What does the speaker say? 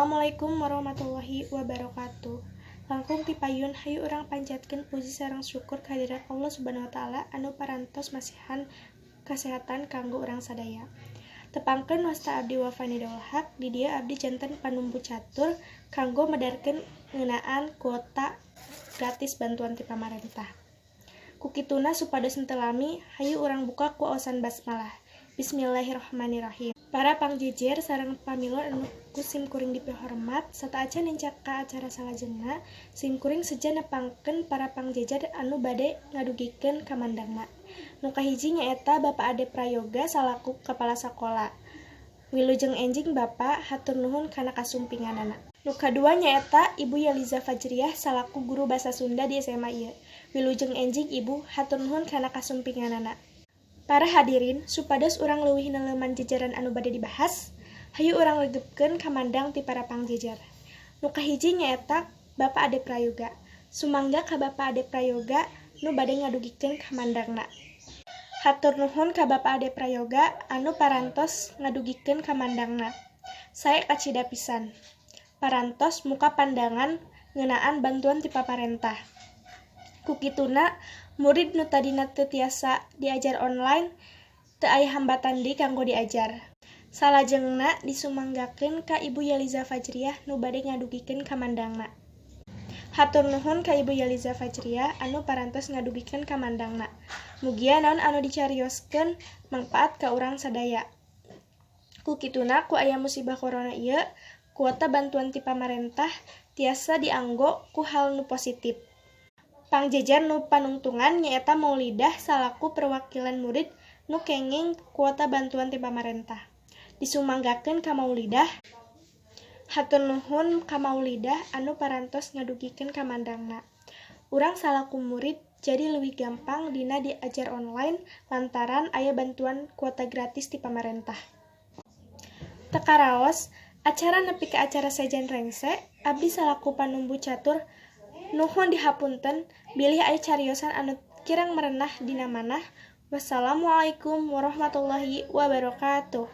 Assalamualaikum warahmatullahi wabarakatuh. Langkung ti payun hayu urang panjatkeun puji sareng syukur kehadirat Allah Subhanahu wa taala anu parantos masihan kasehatan kanggo urang sadaya. Tepangkeun wasta abdi wa fanidul haq di dieu abdi janten panumbu catur kanggo medarkeun ngeunaan kuota gratis bantuan ti pamarentah. Kukituna supados henteu lami hayu urang buka ku aosan basmalah. Bismillahirrahmanirrahim. Para pangjejer sareng pamilon anu ku simkuring dipihormat sataacan nencak ka acara salajengna simkuring seja nepangkeun para pangjejer anu bade ngadugikeun kamandangna. Nu kahiji nyaeta Bapak Ade Prayoga salaku kepala sakola. Wilujeng enjing Bapak hatur nuhun kana kasumpinganana. Nu kadua nyaeta Ibu Yeliza Fajriah salaku guru basa Sunda di SMA ieu. Wilujeng enjing Ibu hatur nuhun kana kasumpinganana. Para hadirin, supados urang leuwih neuleuman jejeran anu bade dibahas, hayu urang legepkeun kamandang ti para pangjejer. Nu kahiji nyaeta Bapak Ade Prayoga. Sumangga ka Bapak Ade Prayoga nu bade ngadugikeun kamandangna. Hatur nuhun ka Bapak Ade Prayoga anu parantos ngadugikeun kamandangna. Sae kacida pisan. Parantos muka pandangan ngeunaan bantuan ti paparentah. Kukituna murid nu tadina teu tiasa diajar online teu aya hambatan deui kanggo diajar. Salajengna disumanggakeun ka Ibu Yeliza Fajriah nu bade ngadugikeun kamandangna. Hatur nuhun ka Ibu Yeliza Fajriah anu parantos ngadugikeun kamandangna. Mugia naon anu dicarioskeun mangpaat ka urang sadaya. Kukituna ku aya musibah corona ieu, kuota bantuan ti pamarentah tiasa dianggo ku hal nu positif. Pangjejer nu panungtungan nyaeta Maulidah salaku perwakilan murid nu kenging kuota bantuan ti pamarentah. Disumanggakeun ka Maulidah. Hatur nuhun ka Maulidah anu parantos ngadugikeun kamandangna. Urang salaku murid jadi leuwih gampang dina diajar online lantaran aya bantuan kuota gratis ti pamarentah. Teu karaos, acara nepi ka acara sejen rengse, abdi salaku panumbu catur nuhun dihapunten bilih aya cariosan anu kirang merenah dina manah. Wassalamualaikum warahmatullahi wabarakatuh.